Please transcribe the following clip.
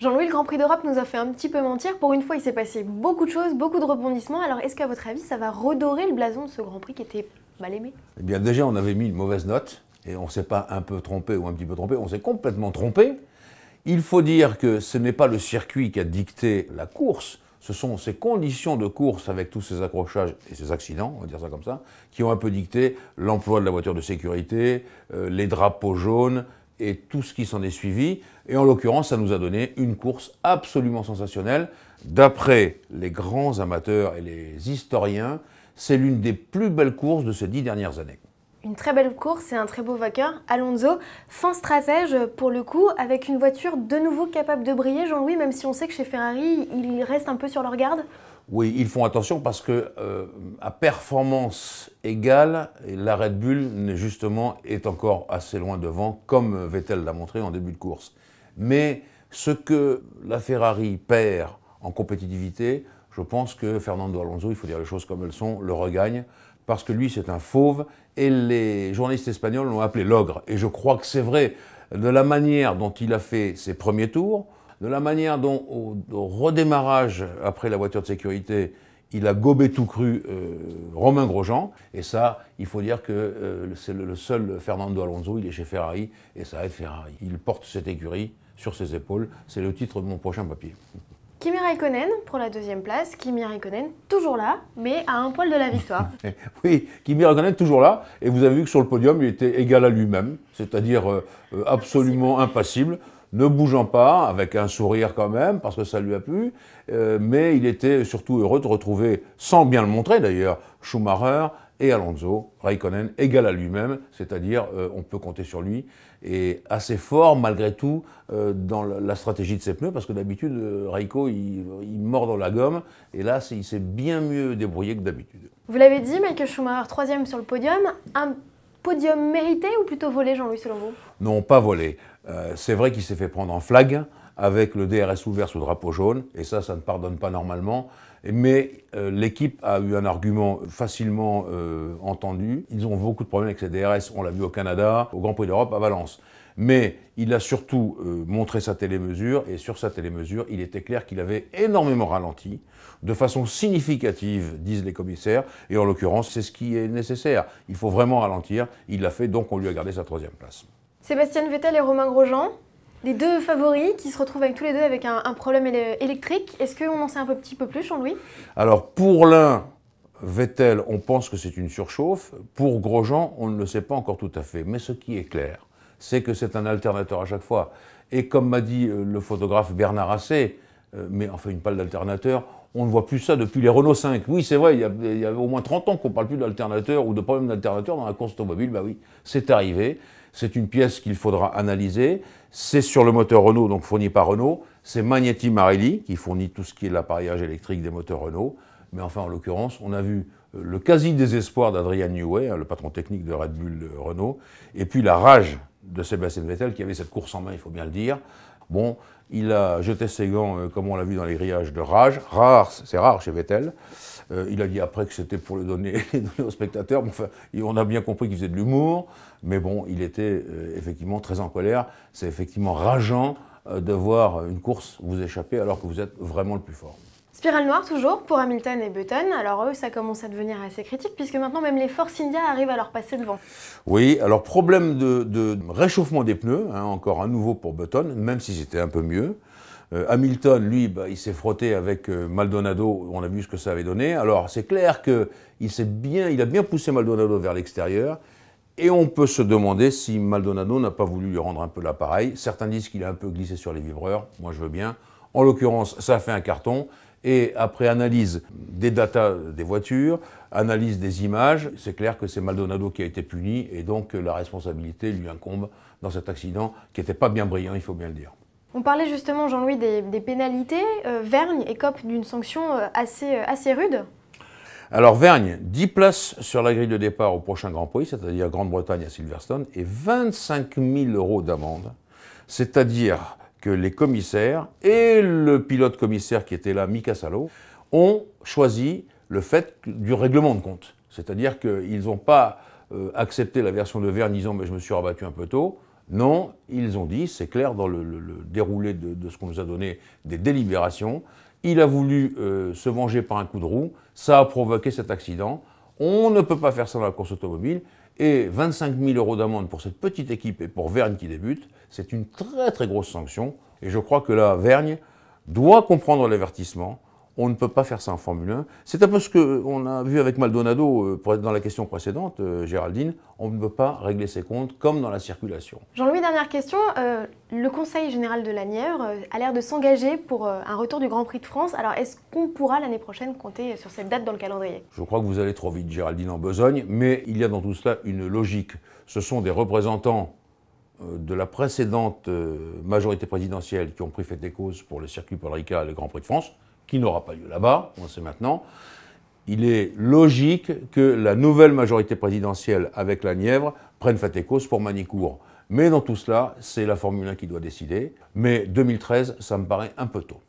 Jean-Louis, le Grand Prix d'Europe nous a fait un petit peu mentir. Pour une fois, il s'est passé beaucoup de choses, beaucoup de rebondissements. Alors, est-ce qu'à votre avis, ça va redorer le blason de ce Grand Prix qui était mal aimé? Eh bien, déjà, on avait mis une mauvaise note, et on ne s'est pas un peu trompé ou un petit peu trompé, on s'est complètement trompé. Il faut dire que ce n'est pas le circuit qui a dicté la course, ce sont ces conditions de course avec tous ces accrochages et ces accidents, on va dire ça comme ça, qui ont un peu dicté l'emploi de la voiture de sécurité, les drapeaux jaunes et tout ce qui s'en est suivi. Et en l'occurrence, ça nous a donné une course absolument sensationnelle. D'après les grands amateurs et les historiens, c'est l'une des plus belles courses de ces 10 dernières années. Une très belle course et un très beau vainqueur, Alonso, fin stratège pour le coup, avec une voiture de nouveau capable de briller, Jean-Louis, même si on sait que chez Ferrari, il reste un peu sur leur garde. Oui, ils font attention parce que à performance égale, la Red Bull justement est encore assez loin devant, comme Vettel l'a montré en début de course. Mais ce que la Ferrari perd en compétitivité, je pense que Fernando Alonso, il faut dire les choses comme elles sont, le regagne, parce que lui c'est un fauve, et les journalistes espagnols l'ont appelé l'ogre. Et je crois que c'est vrai, de la manière dont il a fait ses premiers tours, de la manière dont, au redémarrage après la voiture de sécurité, il a gobé tout cru Romain Grosjean. Et ça, il faut dire que c'est le seul Fernando Alonso, il est chez Ferrari, et ça aide Ferrari. Il porte cette écurie sur ses épaules. C'est le titre de mon prochain papier. Kimi Raikkonen pour la deuxième place. Kimi Raikkonen toujours là, mais à un poil de la victoire. Oui, Kimi Raikkonen toujours là. Et vous avez vu que sur le podium, il était égal à lui-même, c'est-à-dire absolument impassible, ne bougeant pas, avec un sourire quand même, parce que ça lui a plu. Mais il était surtout heureux de retrouver, sans bien le montrer d'ailleurs, Schumacher et Alonso, Raikkonen égal à lui-même, c'est-à-dire on peut compter sur lui, et assez fort malgré tout dans la stratégie de ses pneus, parce que d'habitude Raikko il mord dans la gomme, et là il s'est bien mieux débrouillé que d'habitude. Vous l'avez dit, Michael Schumacher, troisième sur le podium. Un podium mérité ou plutôt volé, Jean-Louis, selon vous? Non, pas volé. C'est vrai qu'il s'est fait prendre en flag, avec le DRS ouvert sous drapeau jaune, et ça ne pardonne pas normalement. Mais l'équipe a eu un argument facilement entendu. Ils ont beaucoup de problèmes avec ces DRS, on l'a vu au Canada, au Grand Prix d'Europe, à Valence. Mais il a surtout montré sa télémesure, et sur sa télémesure, il était clair qu'il avait énormément ralenti, de façon significative, disent les commissaires, et en l'occurrence, c'est ce qui est nécessaire. Il faut vraiment ralentir, il l'a fait, donc on lui a gardé sa troisième place. Sébastien Vettel et Romain Grosjean, les deux favoris qui se retrouvent avec tous les deux avec un problème électrique. Est-ce qu'on en sait un petit peu plus, Jean-Louis? Alors pour l'un, Vettel, on pense que c'est une surchauffe. Pour Grosjean, on ne le sait pas encore tout à fait. Mais ce qui est clair, c'est que c'est un alternateur à chaque fois. Et comme m'a dit le photographe Bernard Assé, mais enfin une pale d'alternateur, on ne voit plus ça depuis les Renault 5. Oui, c'est vrai, il y a au moins 30 ans qu'on ne parle plus d'alternateur ou de problème d'alternateur dans la course automobile. Ben oui, c'est arrivé. C'est une pièce qu'il faudra analyser. C'est sur le moteur Renault, donc fourni par Renault. C'est Magneti Marelli qui fournit tout ce qui est l'appareillage électrique des moteurs Renault. Mais enfin, en l'occurrence, on a vu le quasi-désespoir d'Adrian Newey, le patron technique de Red Bull Renault, et puis la rage de Sébastien Vettel, qui avait cette course en main, il faut bien le dire. Bon, il a jeté ses gants, comme on l'a vu dans les grillages, de rage. C'est rare chez Vettel. Il a dit après que c'était pour les donner aux spectateurs. Enfin, on a bien compris qu'il faisait de l'humour. Mais bon, il était effectivement très en colère. C'est effectivement rageant de voir une course vous échapper alors que vous êtes vraiment le plus fort. Spirale noire toujours pour Hamilton et Button. Alors eux, ça commence à devenir assez critique puisque maintenant même les Force India arrivent à leur passer devant. Oui, alors problème de réchauffement des pneus, hein, encore à nouveau pour Button, même si c'était un peu mieux. Hamilton, lui, il s'est frotté avec Maldonado, on a vu ce que ça avait donné. Alors c'est clair qu'il a bien poussé Maldonado vers l'extérieur. Et on peut se demander si Maldonado n'a pas voulu lui rendre un peu l'appareil. Certains disent qu'il a un peu glissé sur les vibreurs, moi je veux bien. En l'occurrence, ça a fait un carton. Et après analyse des datas des voitures, analyse des images, c'est clair que c'est Maldonado qui a été puni et donc la responsabilité lui incombe dans cet accident qui n'était pas bien brillant, il faut bien le dire. On parlait justement, Jean-Louis, des pénalités. Vergne écope d'une sanction assez rude. Alors Vergne, 10 places sur la grille de départ au prochain Grand Prix, c'est-à-dire Grande-Bretagne à Silverstone, et 25 000 € d'amende, c'est-à-dire que les commissaires et le pilote commissaire qui était là, Mika Salo, ont choisi le fait du règlement de compte. C'est-à-dire qu'ils n'ont pas accepté la version de Vergne disant « mais je me suis rabattu un peu tôt ». Non, ils ont dit, c'est clair dans le déroulé de ce qu'on nous a donné des délibérations, il a voulu se venger par un coup de roue, ça a provoqué cet accident. On ne peut pas faire ça dans la course automobile, et 25 000 € d'amende pour cette petite équipe et pour Vergne qui débute, c'est une très très grosse sanction. Et je crois que là, Vergne doit comprendre l'avertissement. On ne peut pas faire ça en Formule 1. C'est un peu ce qu'on a vu avec Maldonado dans la question précédente, Géraldine. On ne peut pas régler ses comptes comme dans la circulation. Jean-Louis, dernière question. Le Conseil général de la Nièvre a l'air de s'engager pour un retour du Grand Prix de France. Alors, est-ce qu'on pourra l'année prochaine compter sur cette date dans le calendrier? Je crois que vous allez trop vite, Géraldine, en besogne, mais il y a dans tout cela une logique. Ce sont des représentants de la précédente majorité présidentielle qui ont pris fait et cause pour le circuit Paul Ricard et le Grand Prix de France, qui n'aura pas lieu là-bas, on le sait maintenant. Il est logique que la nouvelle majorité présidentielle avec la Nièvre prenne fait et cause pour Manicourt. Mais dans tout cela, c'est la Formule 1 qui doit décider. Mais 2013, ça me paraît un peu tôt.